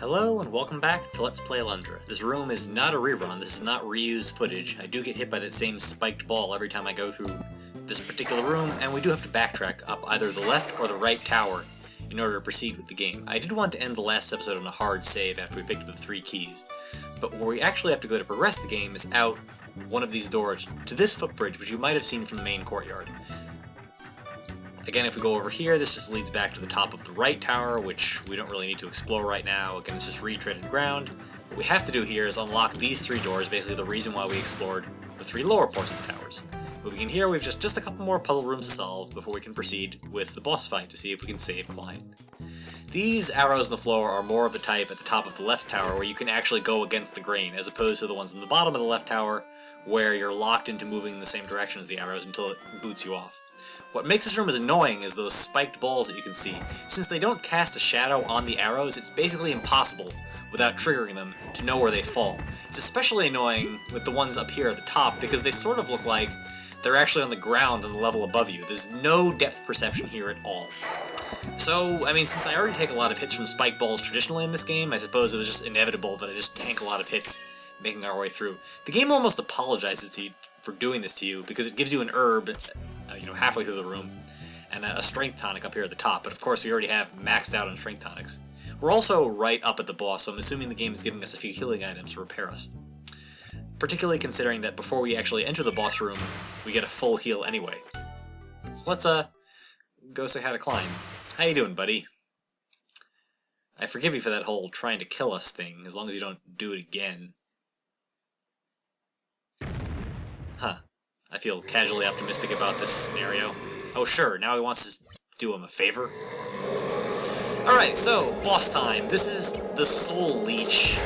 Hello and welcome back to Let's Play Alundra. This room is not a rerun, this is not reused footage. I do get hit by that same spiked ball every time I go through this particular room, and we do have to backtrack up either the left or the right tower in order to proceed with the game. I did want to end the last episode on a hard save after we picked up the 3 keys, but where we actually have to go to progress the game is out one of these doors to this footbridge, which you might have seen from the main courtyard. Again, if we go over here, this just leads back to the top of the right tower, which we don't really need to explore right now. Again, it's just retreaded ground. What we have to do here is unlock these 3 doors, basically the reason why we explored the 3 lower parts of the towers. Moving in here, we've just a couple more puzzle rooms to solve before we can proceed with the boss fight to see if we can save Kline. These arrows on the floor are more of the type at the top of the left tower where you can actually go against the grain, as opposed to the ones in the bottom of the left tower where you're locked into moving in the same direction as the arrows until it boots you off. What makes this room as annoying is those spiked balls that you can see. Since they don't cast a shadow on the arrows, it's basically impossible, without triggering them, to know where they fall. It's especially annoying with the ones up here at the top because they sort of look like they're actually on the ground on the level above you. There's no depth perception here at all. So, I mean, since I already take a lot of hits from spike balls traditionally in this game, I suppose it was just inevitable that I just tank a lot of hits making our way through. The game almost apologizes to you for doing this to you because it gives you an herb, halfway through the room, and a strength tonic up here at the top, but of course we already have maxed out on strength tonics. We're also right up at the boss, so I'm assuming the game is giving us a few healing items to repair us. Particularly considering that before we actually enter the boss room, we get a full heal anyway. So let's, go say hi to Kline. How you doing, buddy? I forgive you for that whole trying to kill us thing, as long as you don't do it again. Huh. I feel casually optimistic about this scenario. Oh sure, now he wants us to do him a favor. Alright, so, boss time. This is the soul leech.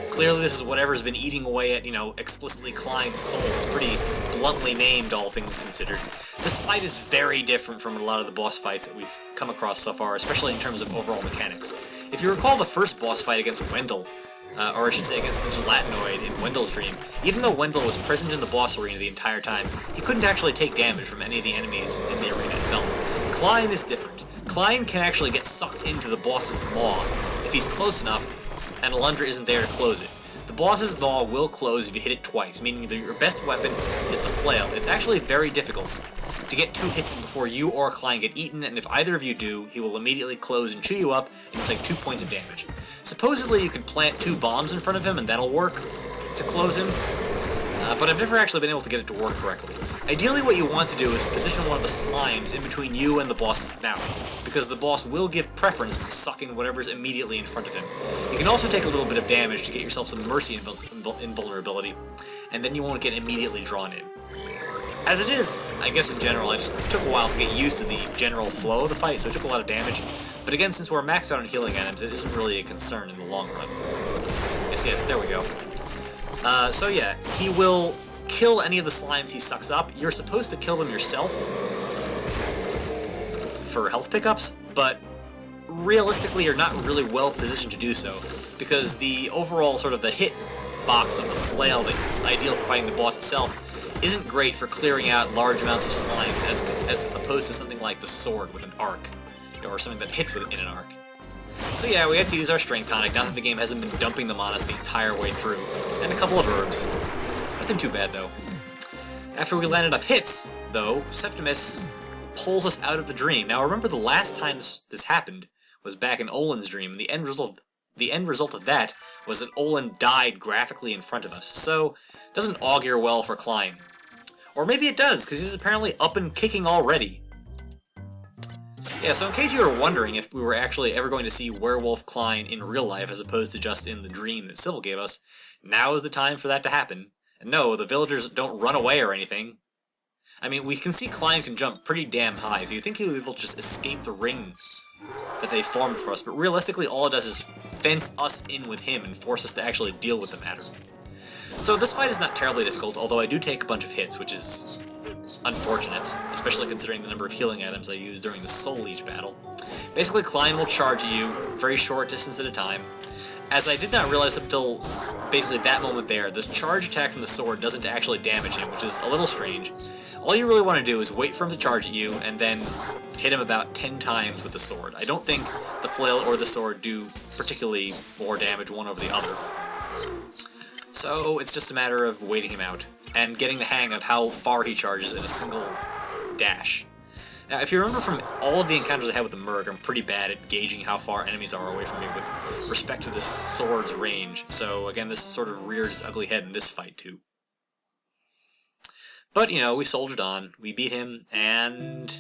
Clearly this is whatever's been eating away at, explicitly Kline's soul. It's pretty bluntly named, all things considered. This fight is very different from a lot of the boss fights that we've come across so far, especially in terms of overall mechanics. If you recall the first boss fight against Wendell, or I should say against the gelatinoid in Wendell's dream, even though Wendell was present in the boss arena the entire time, he couldn't actually take damage from any of the enemies in the arena itself. Kline is different. Kline can actually get sucked into the boss's maw if he's close enough and Alundra isn't there to close it. The boss's maw will close if you hit it twice, meaning that your best weapon is the flail. It's actually very difficult to get 2 hits in before you or Kline get eaten, and if either of you do, he will immediately close and chew you up, and you'll take 2 points of damage. Supposedly you could plant 2 bombs in front of him, and that'll work to close him, but I've never actually been able to get it to work correctly. Ideally what you want to do is position one of the slimes in between you and the boss's mouth, because the boss will give preference to sucking whatever's immediately in front of him. You can also take a little bit of damage to get yourself some mercy invulnerability, and then you won't get immediately drawn in. As it is, I guess in general, I just took a while to get used to the general flow of the fight, so it took a lot of damage. But again, since we're maxed out on healing items, it isn't really a concern in the long run. Yes, there we go. So yeah, he will kill any of the slimes he sucks up. You're supposed to kill them yourself for health pickups, but realistically you're not really well positioned to do so, because the overall sort of the hit box of the flail that's ideal for fighting the boss itself isn't great for clearing out large amounts of slimes as opposed to something like the sword with an arc, or something that hits within an arc. So yeah, we had to use our strength tonic now that the game hasn't been dumping them on us the entire way through, and a couple of herbs. Nothing too bad though. After we land enough hits, though, Septimus pulls us out of the dream. Now remember the last time this happened was back in Olin's dream, and the end result of that was that Olin died graphically in front of us, so it doesn't augur well for Kline. Or maybe it does, because he's apparently up and kicking already. Yeah, so in case you were wondering if we were actually ever going to see Werewolf Kline in real life as opposed to just in the dream that Sybil gave us, now is the time for that to happen. And no, the villagers don't run away or anything. I mean, we can see Kline can jump pretty damn high, so you think he'll be able to just escape the ring that they formed for us, but realistically all it does is fence us in with him and force us to actually deal with the matter. So this fight is not terribly difficult, although I do take a bunch of hits, which is unfortunate, especially considering the number of healing items I used during the Soul Leech battle. Basically, Kline will charge at you, very short distance at a time. As I did not realize up until basically that moment there, this charge attack from the sword doesn't actually damage him, which is a little strange. All you really want to do is wait for him to charge at you, and then hit him about 10 times with the sword. I don't think the flail or the sword do particularly more damage one over the other. So it's just a matter of waiting him out, and getting the hang of how far he charges in a single dash. Now, if you remember from all of the encounters I had with the Merg, I'm pretty bad at gauging how far enemies are away from me with respect to the sword's range, so again, this sort of reared its ugly head in this fight, too. But, you know, we soldiered on, we beat him, and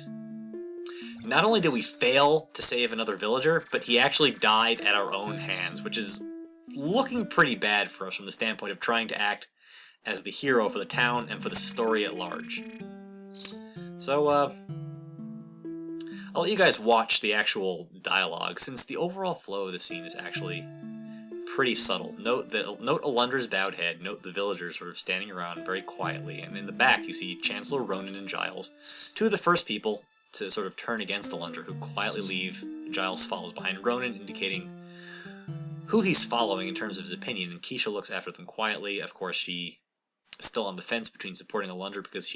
not only did we fail to save another villager, but he actually died at our own hands, which is looking pretty bad for us from the standpoint of trying to act as the hero for the town and for the story at large. So, I'll let you guys watch the actual dialogue, since the overall flow of the scene is actually pretty subtle. Note Alundra's bowed head, note the villagers sort of standing around very quietly, and in the back you see Chancellor Ronan and Giles, two of the first people to sort of turn against Alundra, who quietly leave. Giles follows behind Ronan, indicating who he's following in terms of his opinion, and Keisha looks after them quietly. Of course, she is still on the fence between supporting Alundra because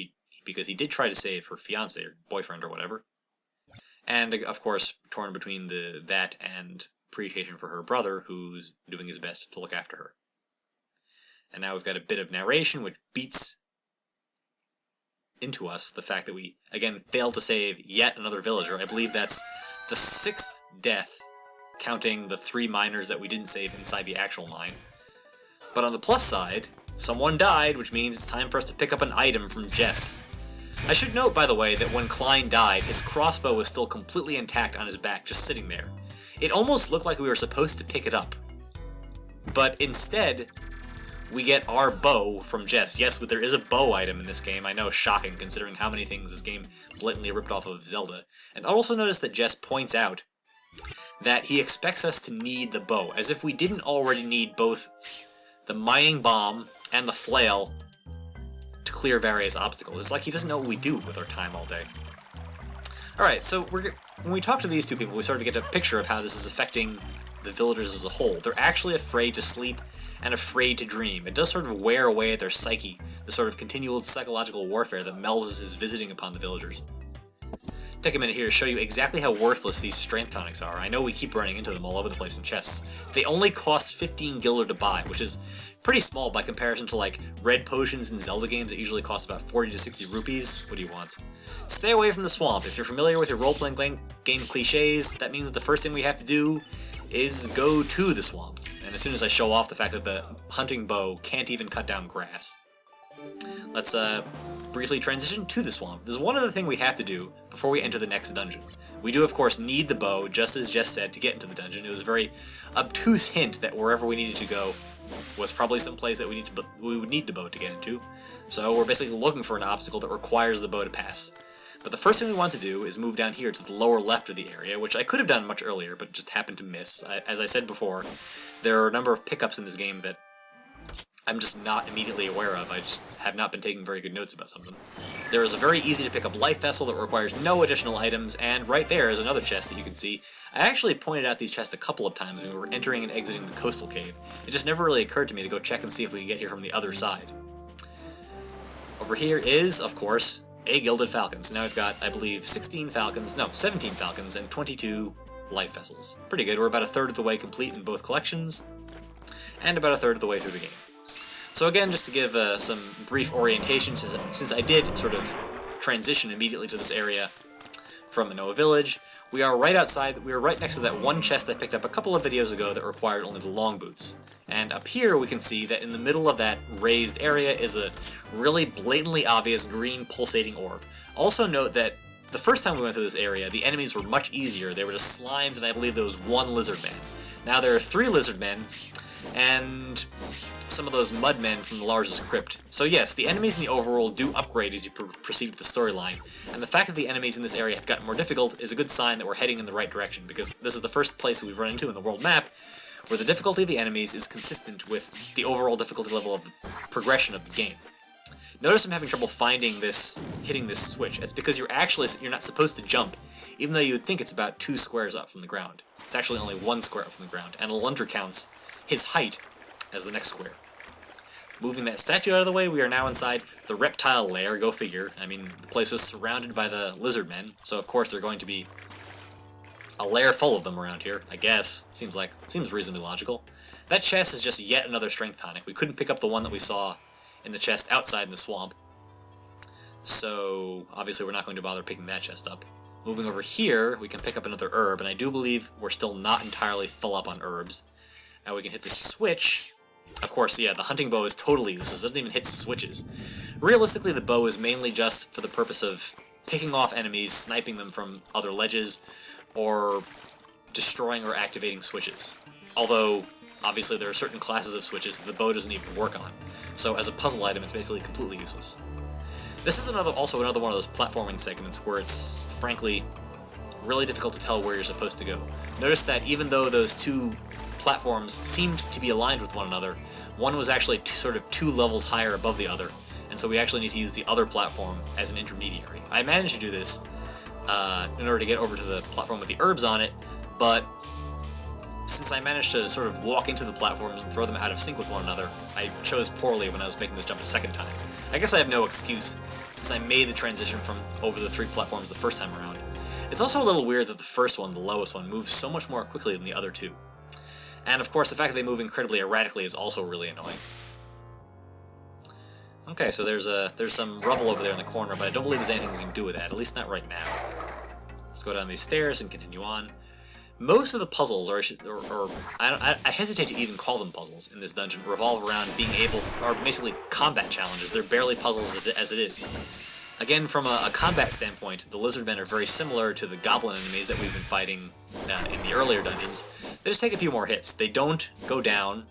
he did try to save her fiancé, or boyfriend, or whatever. And, of course, torn between that and appreciation for her brother, who's doing his best to look after her. And now we've got a bit of narration, which beats into us the fact that we, again, failed to save yet another villager. I believe that's the 6th death, counting the 3 miners that we didn't save inside the actual mine. But on the plus side, someone died, which means it's time for us to pick up an item from Jess. I should note, by the way, that when Kline died, his crossbow was still completely intact on his back, just sitting there. It almost looked like we were supposed to pick it up. But instead, we get our bow from Jess. Yes, there is a bow item in this game. I know, shocking, considering how many things this game blatantly ripped off of Zelda. And I'll also notice that Jess points out that he expects us to need the bow, as if we didn't already need both the mining bomb and the flail to clear various obstacles. It's like he doesn't know what we do with our time all day. Alright, so when we talk to these two people, we sort of get a picture of how this is affecting the villagers as a whole. They're actually afraid to sleep and afraid to dream. It does sort of wear away at their psyche, the sort of continual psychological warfare that Mel's is visiting upon the villagers. Take a minute here to show you exactly how worthless these strength tonics are. I know we keep running into them all over the place in chests. They only cost 15 gilder to buy, which is pretty small by comparison to, like, red potions in Zelda games that usually cost about 40 to 60 rupees. What do you want? Stay away from the swamp. If you're familiar with your role-playing game cliches, that means that the first thing we have to do is go to the swamp. And as soon as I show off the fact that the hunting bow can't even cut down grass. Let's briefly transition to the swamp. There's one other thing we have to do before we enter the next dungeon. We do, of course, need the bow, just as Jess said, to get into the dungeon. It was a very obtuse hint that wherever we needed to go was probably some place that we would need the bow to get into. So we're basically looking for an obstacle that requires the bow to pass. But the first thing we want to do is move down here to the lower left of the area, which I could have done much earlier, but just happened to miss. As I said before, there are a number of pickups in this game that I'm just not immediately aware of. I just have not been taking very good notes about some of them. There is a very easy to pick up life vessel that requires no additional items, and right there is another chest that you can see. I actually pointed out these chests a couple of times when we were entering and exiting the coastal cave. It just never really occurred to me to go check and see if we can get here from the other side. Over here is, of course, a Gilded Falcons. Now we've got, I believe, 17 falcons, and 22 life vessels. Pretty good. We're about a third of the way complete in both collections, and about a third of the way through the game. So again, just to give some brief orientation, since I did sort of transition immediately to this area from Manoa Village, we are right next to that one chest I picked up a couple of videos ago that required only the long boots. And up here we can see that in the middle of that raised area is a really blatantly obvious green pulsating orb. Also note that the first time we went through this area, the enemies were much easier. They were just slimes, and I believe there was 1 lizard man. Now there are 3 lizard men, and some of those mudmen from the largest crypt. So yes, the enemies in the overworld do upgrade as you proceed with the storyline, and the fact that the enemies in this area have gotten more difficult is a good sign that we're heading in the right direction, because this is the first place that we've run into in the world map where the difficulty of the enemies is consistent with the overall difficulty level of the progression of the game. Notice I'm having trouble hitting this switch. It's because you're not supposed to jump, even though you would think it's about 2 squares up from the ground. It's actually only 1 square up from the ground, and Alundra counts his height as the next square. Moving that statue out of the way, we are now inside the Reptile Lair, go figure. I mean, the place was surrounded by the lizard men, so of course they're going to be a lair full of them around here, I guess. Seems reasonably logical. That chest is just yet another strength tonic. We couldn't pick up the one that we saw in the chest outside in the swamp, so obviously we're not going to bother picking that chest up. Moving over here, we can pick up another herb, and I do believe we're still not entirely full up on herbs. Now we can hit the switch. Of course, yeah, the hunting bow is totally useless. It doesn't even hit switches. Realistically, the bow is mainly just for the purpose of picking off enemies, sniping them from other ledges, or destroying or activating switches. Although, obviously, there are certain classes of switches that the bow doesn't even work on. So as a puzzle item, it's basically completely useless. This is also another one of those platforming segments where it's, frankly, really difficult to tell where you're supposed to go. Notice that even though those two platforms seemed to be aligned with one another, one was actually sort of 2 levels higher above the other, and so we actually need to use the other platform as an intermediary. I managed to do this in order to get over to the platform with the herbs on it, but since I managed to sort of walk into the platforms and throw them out of sync with one another, I chose poorly when I was making this jump a second time. I guess I have no excuse, since I made the transition from over the 3 platforms the first time around. It's also a little weird that the first one, the lowest one, moves so much more quickly than the other 2. And of course, the fact that they move incredibly erratically is also really annoying. Okay, so there's some rubble over there in the corner, but I don't believe there's anything we can do with that, at least not right now. Let's go down these stairs and continue on. Most of the puzzles, I hesitate to even call them puzzles in this dungeon, revolve around are basically combat challenges. They're barely puzzles as it is. Again, from a combat standpoint, the lizard men are very similar to the goblin enemies that we've been fighting in the earlier dungeons. They just take a few more hits. They don't go down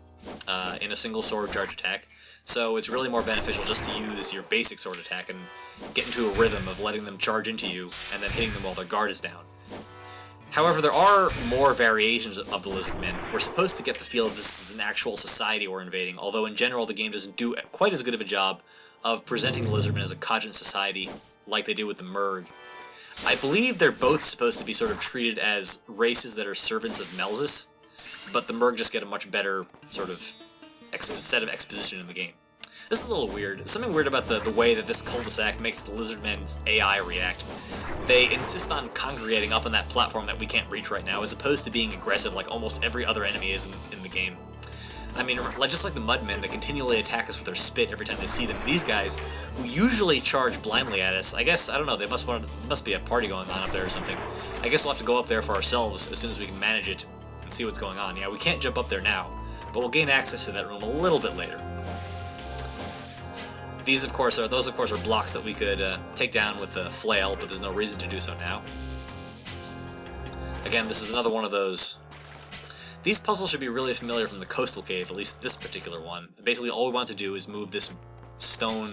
in a single sword charge attack, so it's really more beneficial just to use your basic sword attack and get into a rhythm of letting them charge into you and then hitting them while their guard is down. However, there are more variations of the lizard men. We're supposed to get the feel that this is an actual society we're invading, although in general the game doesn't do quite as good of a job of presenting the lizardmen as a cogent society like they do with the Merg. I believe they're both supposed to be sort of treated as races that are servants of Melzus, but the Merg just get a much better sort of set of exposition in the game. This is a little weird. There's something weird about the way that this cul-de-sac makes the lizardmen's AI react. They insist on congregating up on that platform that we can't reach right now, as opposed to being aggressive like almost every other enemy is in the game. I mean, just like the Mudmen that continually attack us with their spit every time they see them, these guys, who usually charge blindly at us, I guess, I don't know, there must be a party going on up there or something. I guess we'll have to go up there for ourselves as soon as we can manage it and see what's going on. Yeah, we can't jump up there now, but we'll gain access to that room a little bit later. Those of course are blocks that we could take down with the flail, but there's no reason to do so now. Again, this is another one of those. These puzzles should be really familiar from the coastal cave, at least this particular one. Basically, all we want to do is move this stone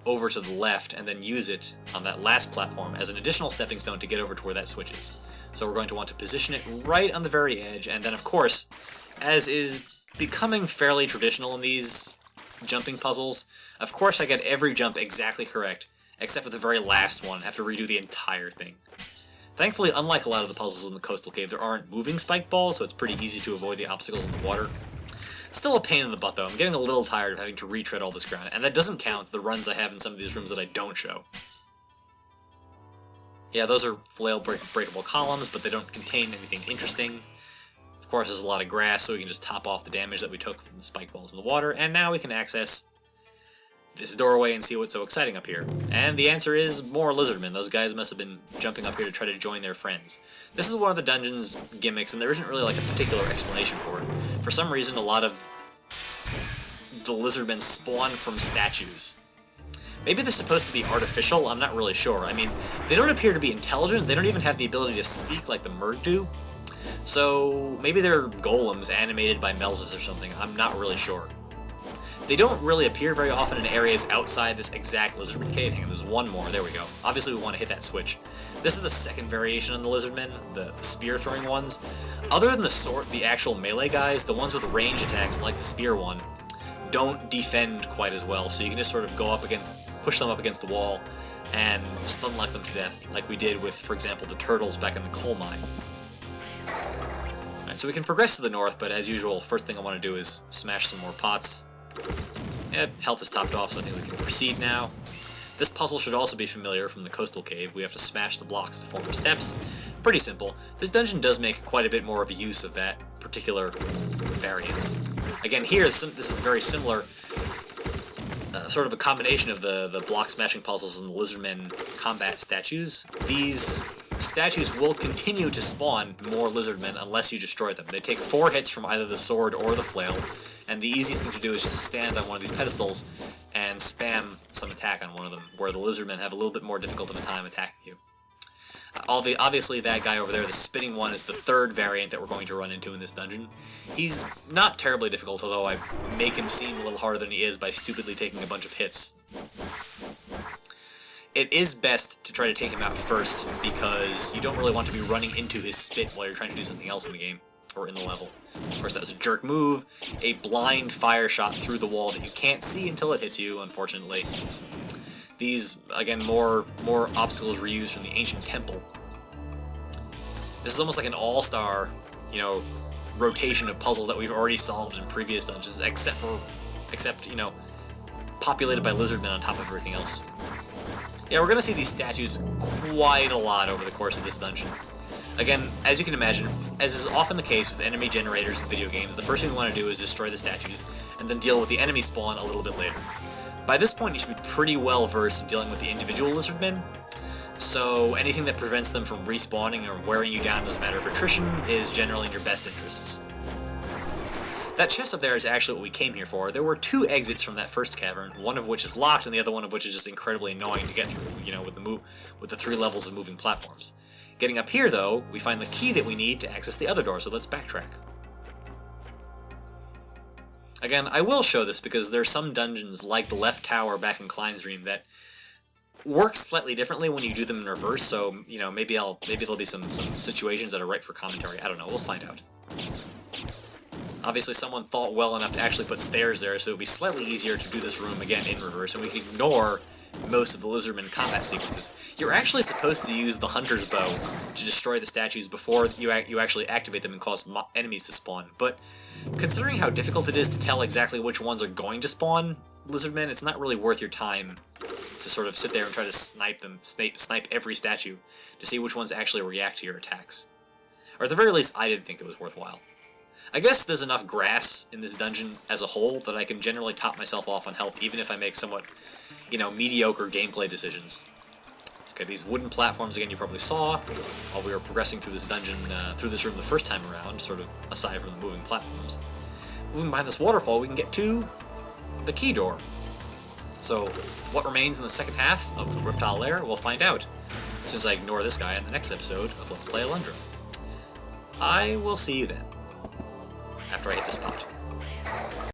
over to the left and then use it on that last platform as an additional stepping stone to get over to where that switches. So we're going to want to position it right on the very edge, and then of course, as is becoming fairly traditional in these jumping puzzles, of course I get every jump exactly correct, except for the very last one. I have to redo the entire thing. Thankfully, unlike a lot of the puzzles in the coastal cave, there aren't moving spike balls, so it's pretty easy to avoid the obstacles in the water. Still a pain in the butt, though. I'm getting a little tired of having to retread all this ground, and that doesn't count the runs I have in some of these rooms that I don't show. Yeah, those are flail breakable columns, but they don't contain anything interesting. Of course, there's a lot of grass, so we can just top off the damage that we took from the spike balls in the water, and now we can access this doorway and see what's so exciting up here. And the answer is more lizardmen. Those guys must have been jumping up here to try to join their friends. This is one of the dungeon's gimmicks, and there isn't really like a particular explanation for it. For some reason, a lot of the lizardmen spawn from statues. Maybe they're supposed to be artificial, I'm not really sure. I mean, they don't appear to be intelligent, they don't even have the ability to speak like the Merg do. So maybe they're golems animated by Melzus or something, I'm not really sure. They don't really appear very often in areas outside this exact lizardman cave. Hang on, there's one more, there we go. Obviously we want to hit that switch. This is the second variation on the lizardmen, the spear throwing ones. Other than the actual melee guys, the ones with range attacks like the spear one don't defend quite as well, so you can just sort of go up against, push them up against the wall and stun lock them to death, like we did with, for example, the turtles back in the coal mine. Alright, so we can progress to the north, but as usual, first thing I want to do is smash some more pots. health is topped off, so I think we can proceed now. This puzzle should also be familiar from the coastal cave. We have to smash the blocks to form steps. Pretty simple. This dungeon does make quite a bit more of a use of that particular variant. Again, here, this is very similar, sort of a combination of the block smashing puzzles and the lizardmen combat statues. These statues will continue to spawn more lizardmen unless you destroy them. They take 4 hits from either the sword or the flail, and the easiest thing to do is just stand on one of these pedestals and spam some attack on one of them, where the lizardmen have a little bit more difficult of a time attacking you. Obviously, that guy over there, the spinning one, is the 3rd variant that we're going to run into in this dungeon. He's not terribly difficult, although I make him seem a little harder than he is by stupidly taking a bunch of hits. It is best to try to take him out first, because you don't really want to be running into his spit while you're trying to do something else in the game, or in the level. Of course, that was a jerk move, a blind fire shot through the wall that you can't see until it hits you, unfortunately. These, again, more obstacles reused from the ancient temple. This is almost like an all-star, rotation of puzzles that we've already solved in previous dungeons, except, populated by lizardmen on top of everything else. Yeah, we're gonna see these statues quite a lot over the course of this dungeon. Again, as you can imagine, as is often the case with enemy generators in video games, the first thing we want to do is destroy the statues, and then deal with the enemy spawn a little bit later. By this point, you should be pretty well versed in dealing with the individual lizardmen, so anything that prevents them from respawning or wearing you down as a matter of attrition is generally in your best interests. That chest up there is actually what we came here for. There were 2 exits from that first cavern, one of which is locked and the other one of which is just incredibly annoying to get through, with the 3 levels of moving platforms. Getting up here, though, we find the key that we need to access the other door, so let's backtrack. Again, I will show this because there are some dungeons, like the left tower back in Kline's Dream, that work slightly differently when you do them in reverse, so, maybe there'll be some situations that are right for commentary. I don't know, we'll find out. Obviously, someone thought well enough to actually put stairs there, so it would be slightly easier to do this room again in reverse, and we can ignore most of the lizardman combat sequences. You're actually supposed to use the hunter's bow to destroy the statues before you actually activate them and cause enemies to spawn, but considering how difficult it is to tell exactly which ones are going to spawn lizardmen, it's not really worth your time to sort of sit there and try to snipe every statue to see which ones actually react to your attacks. Or at the very least, I didn't think it was worthwhile. I guess there's enough grass in this dungeon as a whole that I can generally top myself off on health even if I make somewhat, mediocre gameplay decisions. Okay, these wooden platforms, again, you probably saw while we were progressing through this dungeon, through this room the first time around, sort of aside from the moving platforms. Moving behind this waterfall, we can get to the key door. So, what remains in the second half of the Reptile Lair, we'll find out, since I ignore this guy in the next episode of Let's Play Alundra. I will see you then, after I hit this pop.